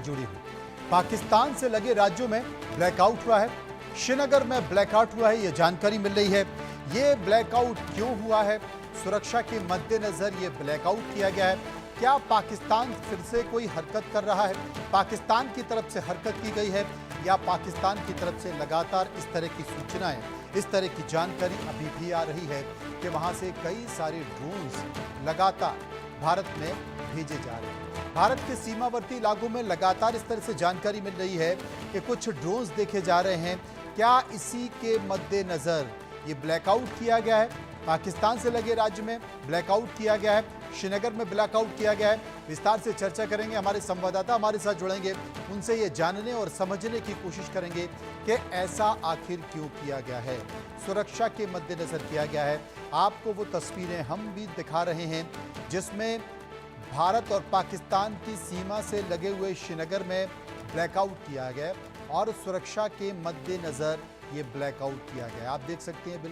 जुड़ी हुई। पाकिस्तान से लगे राज्यों में ब्लैकआउट हुआ है। श्रीनगर में ब्लैकआउट हुआ है, यह जानकारी मिल रही है। ये ब्लैकआउट क्यों हुआ है? सुरक्षा के मद्देनजर ये ब्लैकआउट किया गया है। क्या पाकिस्तान फिर से कोई हरकत कर रहा है? पाकिस्तान की तरफ से हरकत की गई है या पाकिस्तान की तरफ से लगातार इस तरह की सूचनाएं, इस तरह की जानकारी अभी भी आ रही है कि वहां से कई सारे ड्रोन्स लगातार भारत में भेजे जा रहे हैं। भारत के सीमावर्ती इलाकों में लगातार इस तरह से जानकारी मिल रही है कि कुछ ड्रोन्स देखे जा रहे हैं। क्या इसी के मद्देनजर ये ब्लैकआउट किया गया है? पाकिस्तान से लगे राज्य में ब्लैकआउट किया गया है, श्रीनगर में ब्लैकआउट किया गया है। विस्तार से चर्चा करेंगे, हमारे संवाददाता हमारे साथ जुड़ेंगे, उनसे ये जानने और समझने की कोशिश करेंगे कि ऐसा आखिर क्यों किया गया है, सुरक्षा के मद्देनजर किया गया है। आपको वो तस्वीरें हम भी दिखा रहे हैं जिसमें भारत और पाकिस्तान की सीमा से लगे हुए श्रीनगर में ब्लैकआउट किया गया और सुरक्षा के मद्देनजर ये ब्लैकआउट किया गया। आप देख सकते हैं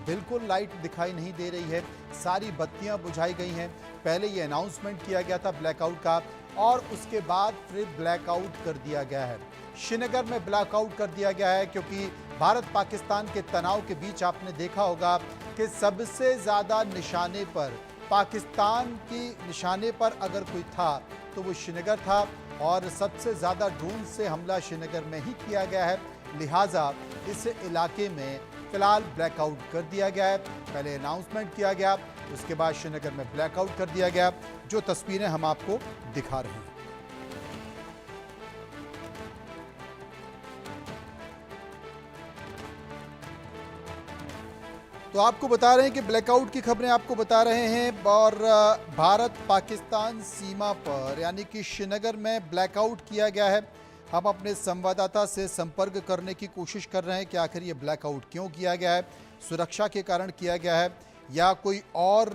बिल्कुल लाइट दिखाई नहीं दे रही है, सारी बत्तियां बुझाई गई हैं। पहले ये अनाउंसमेंट किया गया था ब्लैकआउट का और उसके बाद फिर ब्लैकआउट कर दिया गया है। श्रीनगर में ब्लैकआउट कर दिया गया है क्योंकि भारत पाकिस्तान के तनाव के बीच आपने देखा होगा कि सबसे ज़्यादा निशाने पर, पाकिस्तान की निशाने पर अगर कोई था तो वो श्रीनगर था और सबसे ज़्यादा ड्रोन से हमला श्रीनगर में ही किया गया है। लिहाजा इस इलाके में फिलहाल ब्लैकआउट कर दिया गया है। पहले अनाउंसमेंट किया गया, उसके बाद श्रीनगर में ब्लैकआउट कर दिया गया, जो तस्वीरें हम आपको दिखा रहे हैं। तो आपको बता रहे हैं कि ब्लैकआउट की खबरें आपको बता रहे हैं और भारत पाकिस्तान सीमा पर यानी कि श्रीनगर में ब्लैकआउट किया गया है। हम अपने संवाददाता से संपर्क करने की कोशिश कर रहे हैं कि आखिर ये ब्लैकआउट क्यों किया गया है, सुरक्षा के कारण किया गया है या कोई और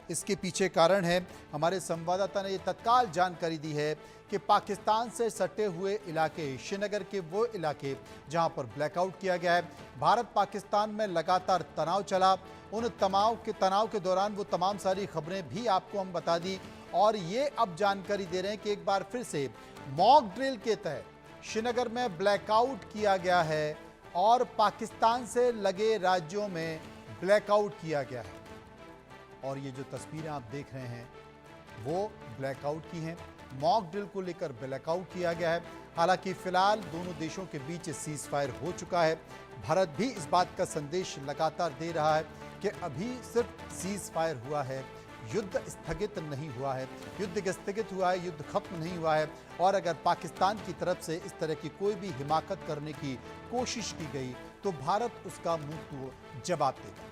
इसके पीछे कारण है। हमारे संवाददाता ने ये तत्काल जानकारी दी है कि पाकिस्तान से सटे हुए इलाके, श्रीनगर के वो इलाके जहां पर ब्लैकआउट किया गया है, भारत पाकिस्तान में लगातार तनाव चला। उन तनाव के दौरान वो तमाम सारी खबरें भी आपको हम बता दी और ये अब जानकारी दे रहे हैं कि एक बार फिर से मॉक ड्रिल के तहत श्रीनगर में ब्लैकआउट किया गया है और पाकिस्तान से लगे राज्यों में ब्लैकआउट किया गया है। और ये जो तस्वीरें आप देख रहे हैं वो ब्लैकआउट की हैं। मॉक ड्रिल को लेकर ब्लैकआउट किया गया है। हालांकि फिलहाल दोनों देशों के बीच सीज फायर हो चुका है। भारत भी इस बात का संदेश लगातार दे रहा है कि अभी सिर्फ सीज फायर हुआ है, युद्ध स्थगित नहीं हुआ है, युद्ध स्थगित हुआ है, युद्ध खत्म नहीं हुआ है। और अगर पाकिस्तान की तरफ से इस तरह की कोई भी हिमाकत करने की कोशिश की गई तो भारत उसका मुंह जवाब देगा।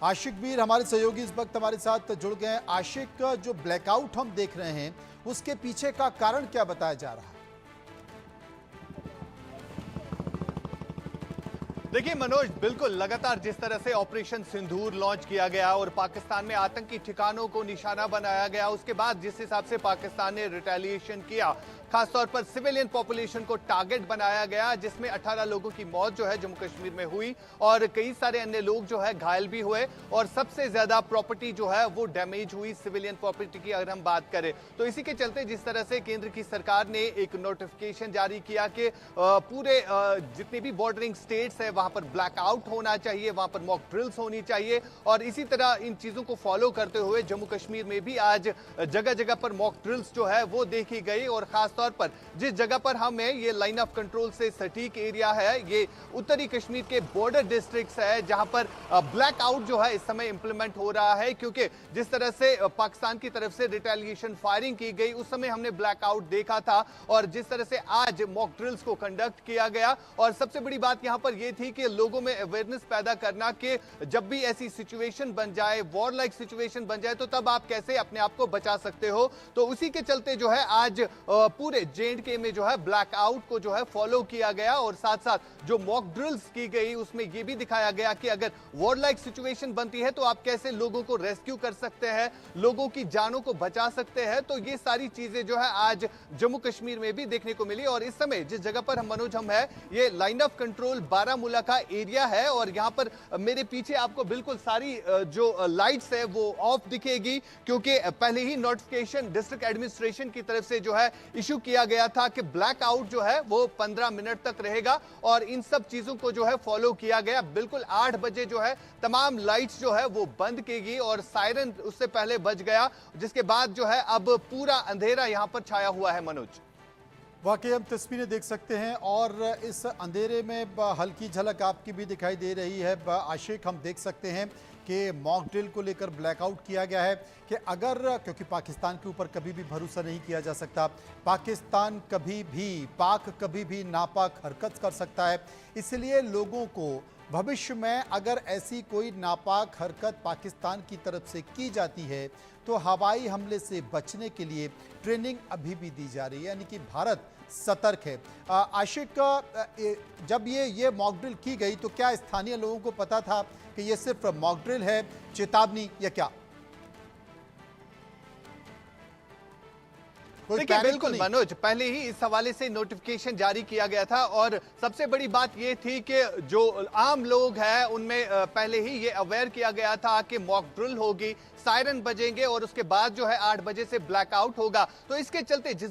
आशिक वीर हमारे सहयोगी इस वक्त हमारे साथ जुड़ गए हैं। आशिक, जो ब्लैकआउट हम देख रहे हैं उसके पीछे का कारण क्या बताया जा रहा है? देखिए मनोज, बिल्कुल लगातार जिस तरह से ऑपरेशन सिंदूर लॉन्च किया गया और पाकिस्तान में आतंकी ठिकानों को निशाना बनाया गया, उसके बाद जिस हिसाब से पाकिस्तान ने रिटेलिएशन किया, खासतौर पर सिविलियन पॉपुलेशन को टारगेट बनाया गया, जिसमें 18 लोगों की मौत जो है जम्मू कश्मीर में हुई और कई सारे अन्य लोग जो है घायल भी हुए और सबसे ज्यादा प्रॉपर्टी जो है वो डैमेज हुई, सिविलियन प्रॉपर्टी की अगर हम बात करें तो। इसी के चलते जिस तरह से केंद्र की सरकार ने एक नोटिफिकेशन जारी किया कि पूरे जितने भी बॉर्डरिंग स्टेट्स है वहां पर ब्लैकआउट होना चाहिए, वहां पर मॉक ड्रिल्स होनी चाहिए और इसी तरह इन चीजों को फॉलो करते हुए जम्मू कश्मीर में भी आज जगह जगह पर मॉक ड्रिल्स जो है वो देखी गई। और खास तौर पर जिस जगह पर हम है, ये लाइन ऑफ कंट्रोल से सटीक एरिया है, ये उत्तरी कश्मीर के बॉर्डर डिस्ट्रिक्ट्स है जहां पर ब्लैकआउट जो है इस समय इंप्लीमेंट हो रहा है, क्योंकि जिस तरह से पाकिस्तान की तरफ से रिटेलिएशन फायरिंग की गई उस समय हमने ब्लैकआउट देखा था और जिस तरह से आज मॉक ड्रिल्स को कंडक्ट किया गया। और सबसे बड़ी बात यहां पर यह थी कि लोगों में अवेयरनेस पैदा करना कि जब भी ऐसी सिचुएशन बन जाए, वॉर लाइक सिचुएशन बन जाए, तो तब आप कैसे अपने आप को बचा सकते हो। तो उसी के चलते जो है आज पूरे J&K में जो है ब्लैकआउट को जो है फॉलो किया गया और साथ साथ जो मॉक ड्रिल्स की गई उसमें यह भी दिखाया गया कि अगर वॉर लाइक सिचुएशन बनती है तो आप कैसे लोगों को रेस्क्यू कर सकते हैं, लोगों की जानों को बचा सकते हैं। तो ये सारी चीजें जो है आज जम्मू कश्मीर में भी देखने को मिली। और इस समय जिस जगह पर हम मनोज हम है, ये लाइन ऑफ कंट्रोल बारामूला इलाका का एरिया है और यहाँ पर मेरे पीछे आपको बिल्कुल सारी जो लाइट्स है वो ऑफ दिखेगी, क्योंकि पहले ही नोटिफिकेशन डिस्ट्रिक्ट एडमिनिस्ट्रेशन की तरफ से जो है इशू किया गया था कि ब्लैकआउट जो है वो 15 मिनट तक रहेगा और इन सब चीजों को जो है फॉलो किया गया। बिल्कुल 8 बजे जो है तमाम लाइट्स जो है वो बंद की गई और सायरन उससे पहले बज गया, जिसके बाद जो है अब पूरा अंधेरा यहां पर छाया हुआ है। मनोज, वाकई हम तस्वीरें देख सकते हैं और इस अंधेरे में हल्की झलक आपकी भी दिखाई दे रही है। आशिक, हम देख सकते हैं कि मॉक ड्रिल को लेकर ब्लैकआउट किया गया है कि अगर, क्योंकि पाकिस्तान के ऊपर कभी भी भरोसा नहीं किया जा सकता, पाकिस्तान पाक कभी भी नापाक हरकत कर सकता है, इसलिए लोगों को भविष्य में अगर ऐसी कोई नापाक हरकत पाकिस्तान की तरफ से की जाती है तो हवाई हमले से बचने के लिए ट्रेनिंग अभी भी दी जा रही है, यानी कि भारत सतर्क है। आशिक, जब ये मॉक ड्रिल की गई तो क्या स्थानीय लोगों को पता था कि ये सिर्फ मॉक ड्रिल है, चेतावनी या क्या? देखिए बिल्कुल मनोज, पहले ही इस हवाले से नोटिफिकेशन जारी किया गया था और सबसे बड़ी बात यह थी कि जो आम लोग हैं उनमें पहले ही ये अवेयर किया गया था कि मॉक ड्रिल होगी, सायरन बजेंगे और उसके बाद जो है 8 बजे से ब्लैकआउट होगा। तो इसके चलते जिस